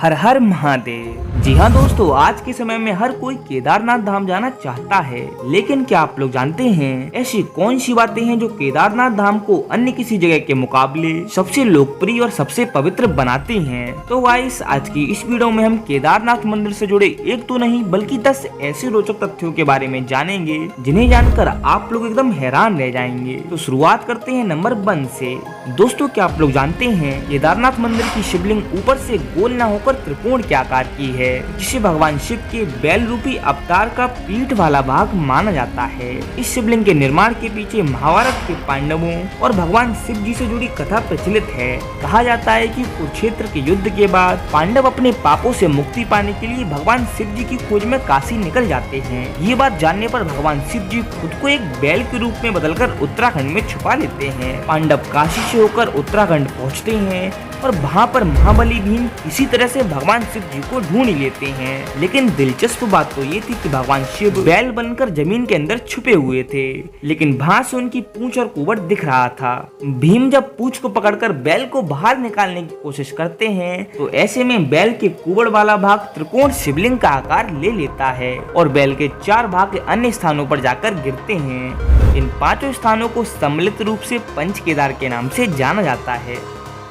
हर हर महादेव। जी हाँ दोस्तों, आज के समय में हर कोई केदारनाथ धाम जाना चाहता है, लेकिन क्या आप लोग जानते हैं ऐसी कौन सी बातें हैं जो केदारनाथ धाम को अन्य किसी जगह के मुकाबले सबसे लोकप्रिय और सबसे पवित्र बनाती हैं? तो गाइस, आज की इस वीडियो में हम केदारनाथ मंदिर से जुड़े एक तो नहीं बल्कि 10 ऐसे रोचक तथ्यों के बारे में जानेंगे जिन्हें जानकर आप लोग एकदम हैरान रह जाएंगे। तो शुरुआत करते हैं नंबर 1 से। दोस्तों, क्या आप लोग जानते हैं केदारनाथ मंदिर की शिवलिंग ऊपर से गोल न होकर त्रिकोण के आकार की है, जिसे भगवान शिव के बैल रूपी अवतार का पीठ वाला भाग माना जाता है। इस शिवलिंग के निर्माण के पीछे महाभारत के पांडवों और भगवान शिव जी से जुड़ी कथा प्रचलित है। कहा जाता है कि कुरुक्षेत्र के युद्ध के बाद पांडव अपने पापों से मुक्ति पाने के लिए भगवान शिव जी की खोज में काशी निकल जाते हैं। ये बात जानने पर भगवान शिव जी खुद को एक बैल के रूप में बदलकर उत्तराखंड में छुपा लेते हैं। पांडव काशी से होकर उत्तराखंड पहुँचते हैं और वहाँ पर महाबली भीम किसी तरह से भगवान शिव जी को ढूंढ लेते हैं। लेकिन दिलचस्प बात तो ये थी कि भगवान शिव बैल बनकर जमीन के अंदर छुपे हुए थे, लेकिन वहाँ से उनकी पूंछ और कुबड़ दिख रहा था। भीम जब पूंछ को पकड़कर बैल को बाहर निकालने की कोशिश करते हैं तो ऐसे में बैल के कुबड़ वाला भाग त्रिकोण शिवलिंग का आकार ले लेता है और बैल के 4 भाग अन्य स्थानों पर जाकर गिरते हैं। इन 5 स्थानों को सम्मिलित रूप से पंच केदार के नाम से जाना जाता है।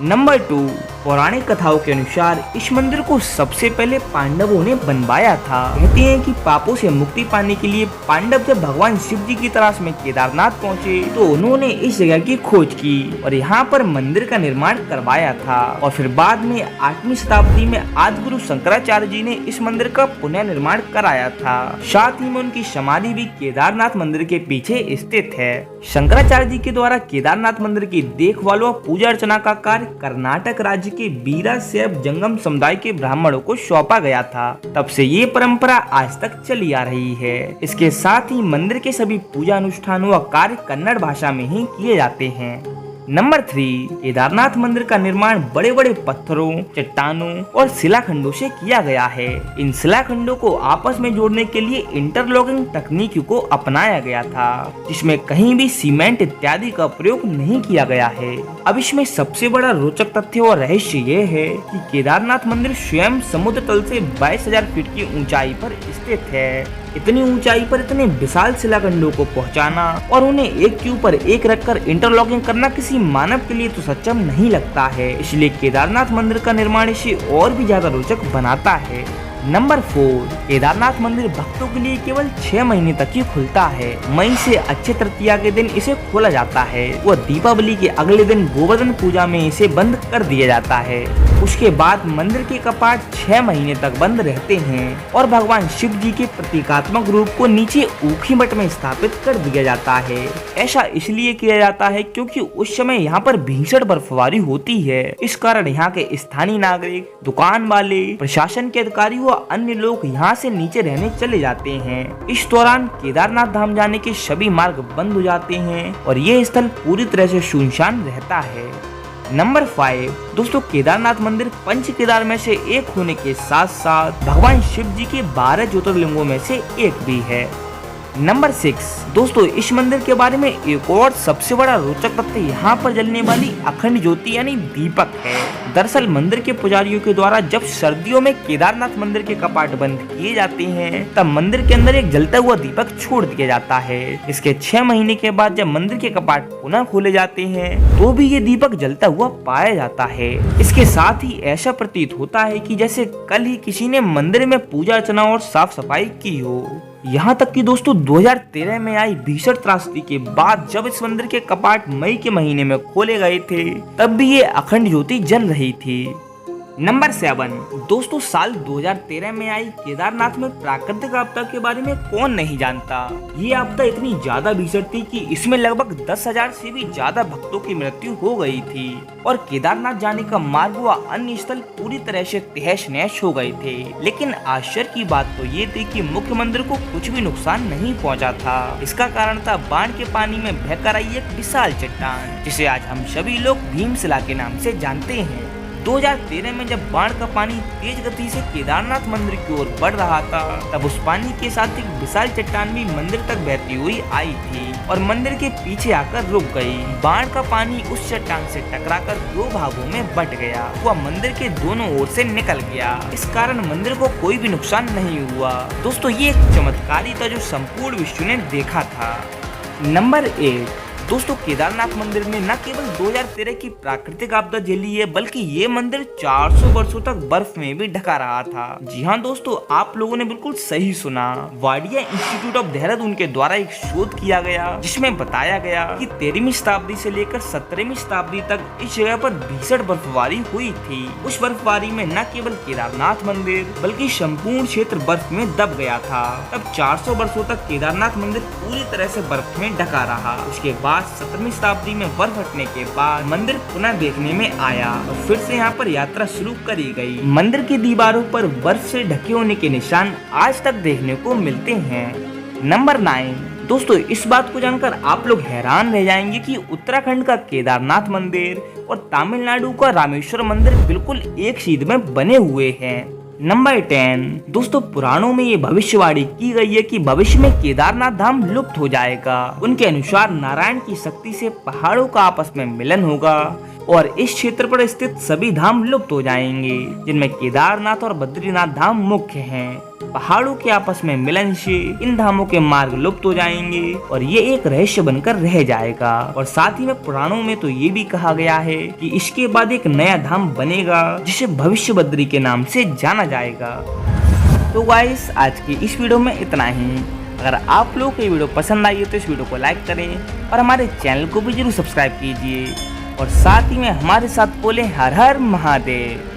नंबर 2, पौराणिक कथाओं के अनुसार इस मंदिर को सबसे पहले पांडवों ने बनवाया था। कहते हैं कि पापों से मुक्ति पाने के लिए पांडव जब भगवान शिव जी की तलाश में केदारनाथ पहुंचे तो उन्होंने इस जगह की खोज की और यहाँ पर मंदिर का निर्माण करवाया था। और फिर बाद में 8वीं शताब्दी में आदि गुरु शंकराचार्य जी ने इस मंदिर का पुनः निर्माण कराया था। साथ ही में उनकी समाधि भी केदारनाथ मंदिर के पीछे स्थित है। शंकराचार्य जी के द्वारा केदारनाथ मंदिर की देखभाल व पूजा अर्चना का कार्य कर्नाटक राज्य के बीरा शैव जंगम समुदाय के ब्राह्मणों को सौंपा गया था। तब से ये परंपरा आज तक चली आ रही है। इसके साथ ही मंदिर के सभी पूजा अनुष्ठान व कार्य कन्नड़ भाषा में ही किए जाते हैं। नंबर 3, केदारनाथ मंदिर का निर्माण बड़े बड़े पत्थरों, चट्टानों और शिलाखंडों से किया गया है। इन शिलाखंडों को आपस में जोड़ने के लिए इंटरलॉकिंग तकनीक को अपनाया गया था, जिसमें कहीं भी सीमेंट इत्यादि का प्रयोग नहीं किया गया है। अब इसमें सबसे बड़ा रोचक तथ्य और रहस्य ये है कि केदारनाथ मंदिर स्वयं समुद्र तल से 22,000 फीट की ऊंचाई पर स्थित है। इतनी ऊंचाई पर इतने विशाल शिलाखंडों को पहुंचाना और उन्हें एक के ऊपर एक रखकर इंटरलॉकिंग करना किसी मानव के लिए तो सक्षम नहीं लगता है। इसलिए केदारनाथ मंदिर का निर्माण इसे और भी ज्यादा रोचक बनाता है। नंबर 4, केदारनाथ मंदिर भक्तों के लिए केवल 6 महीने तक ही खुलता है। मई से अक्षय तृतीया के दिन इसे खोला जाता है व दीपावली के अगले दिन गोवर्धन पूजा में इसे बंद कर दिया जाता है। उसके बाद मंदिर के कपाट 6 महीने तक बंद रहते हैं और भगवान शिव जी के प्रतीकात्मक रूप को नीचे ऊखीमठ में स्थापित कर दिया जाता है। ऐसा इसलिए किया जाता है क्योंकि उस समय यहाँ पर भीषण बर्फबारी होती है। इस कारण यहाँ के स्थानीय नागरिक, दुकान वाले, प्रशासन के अधिकारी व अन्य लोग यहाँ से नीचे रहने चले जाते हैं। इस दौरान केदारनाथ धाम जाने के सभी मार्ग बंद हो जाते हैं और ये स्थल पूरी तरह से सुनसान रहता है। नंबर 5, दोस्तों, केदारनाथ मंदिर पंच केदार में से एक होने के साथ साथ भगवान शिव जी के 12 ज्योतिर्लिंगों में से एक भी है। नंबर 6, दोस्तों, इस मंदिर के बारे में एक और सबसे बड़ा रोचक तथ्य यहाँ पर जलने वाली अखंड ज्योति यानी दीपक है। दरअसल मंदिर के पुजारियों के द्वारा जब सर्दियों में केदारनाथ मंदिर के कपाट बंद किए जाते हैं तब मंदिर के अंदर एक जलता हुआ दीपक छोड़ दिया जाता है। इसके 6 महीने के बाद जब मंदिर के कपाट पुनः खोले जाते हैं तो भी ये दीपक जलता हुआ पाया जाता है। इसके साथ ही ऐसा प्रतीत होता है कि जैसे कल ही किसी ने मंदिर में पूजा अर्चना और साफ सफाई की हो। यहाँ तक कि दोस्तों 2013 में आई भीषण त्रासदी के बाद जब इस मंदिर के कपाट मई के महीने में खोले गए थे तब भी ये अखंड ज्योति जल रही थी। नंबर 7, दोस्तों, साल 2013 में आई केदारनाथ में प्राकृतिक आपदा के बारे में कौन नहीं जानता। ये आपदा इतनी ज्यादा भीषण थी कि इसमें लगभग 10,000 से भी ज्यादा भक्तों की मृत्यु हो गई थी और केदारनाथ जाने का मार्ग व अन्य स्थल पूरी तरह से तहस नहस हो गए थे। लेकिन आश्चर्य की बात तो ये थी कि मुख्य मंदिर को कुछ भी नुकसान नहीं पहुंचा था। इसका कारण था बाढ़ के पानी में बहकर आई एक विशाल चट्टान, जिसे आज हम सभी लोग भीमशिला के नाम से जानते हैं। 2013 में जब बाढ़ का पानी तेज गति से केदारनाथ मंदिर की ओर बढ़ रहा था, तब उस पानी के साथ एक विशाल चट्टान भी मंदिर तक बहती हुई आई थी और मंदिर के पीछे आकर रुक गई। बाढ़ का पानी उस चट्टान से टकराकर दो भागों में बट गया। वह मंदिर के दोनों ओर से निकल गया। इस कारण मंदिर को कोई भी नुकसान नहीं हुआ। दोस्तों, ये एक चमत्कारी था जो संपूर्ण विश्व ने देखा था। नंबर 8, दोस्तों केदारनाथ मंदिर ने न केवल 2013 की प्राकृतिक आपदा झेली है, बल्कि ये मंदिर 400 वर्षों तक बर्फ में भी ढका रहा था। जी हाँ दोस्तों, आप लोगों ने बिल्कुल सही सुना। वाडिया इंस्टीट्यूट ऑफ देहरादून के द्वारा एक शोध किया गया जिसमें बताया गया कि 13वीं शताब्दी से लेकर 17वीं शताब्दी तक इस जगह पर भीषण बर्फबारी हुई थी। उस बर्फबारी में न केवल केदारनाथ मंदिर बल्कि संपूर्ण क्षेत्र बर्फ में दब गया था। तब 400 वर्षों तक केदारनाथ मंदिर पूरी तरह से बर्फ में ढका रहा। उसके बाद 17वीं शताब्दी में बर्फ हटने के बाद मंदिर पुनः देखने में आया और फिर से यहाँ पर यात्रा शुरू करी गई। मंदिर की दीवारों पर बर्फ से ढके होने के निशान आज तक देखने को मिलते हैं। नंबर 9, दोस्तों इस बात को जानकर आप लोग हैरान रह जाएंगे कि उत्तराखंड का केदारनाथ मंदिर और तमिलनाडु का रामेश्वर मंदिर बिल्कुल एक सीध में बने हुए हैं। नंबर 10, दोस्तों पुराणों में ये भविष्यवाणी की गई है कि भविष्य में केदारनाथ धाम लुप्त हो जाएगा। उनके अनुसार नारायण की शक्ति से पहाड़ों का आपस में मिलन होगा और इस क्षेत्र पर स्थित सभी धाम लुप्त हो जाएंगे, जिनमें केदारनाथ और बद्रीनाथ धाम मुख्य हैं। पहाड़ों के आपस में मिलन से इन धामों के मार्ग लुप्त हो जाएंगे और ये एक रहस्य बनकर रह जाएगा। और साथ ही में पुराणों में तो ये भी कहा गया है कि इसके बाद एक नया धाम बनेगा जिसे भविष्य बद्री के नाम से जाना जाएगा। तो गाइस, आज की इस वीडियो में इतना ही। अगर आप लोगों को ये वीडियो पसंद आई है तो इस वीडियो को लाइक करें और हमारे चैनल को भी जरूर सब्सक्राइब कीजिए और साथ ही में हमारे साथ बोले हर हर महादेव।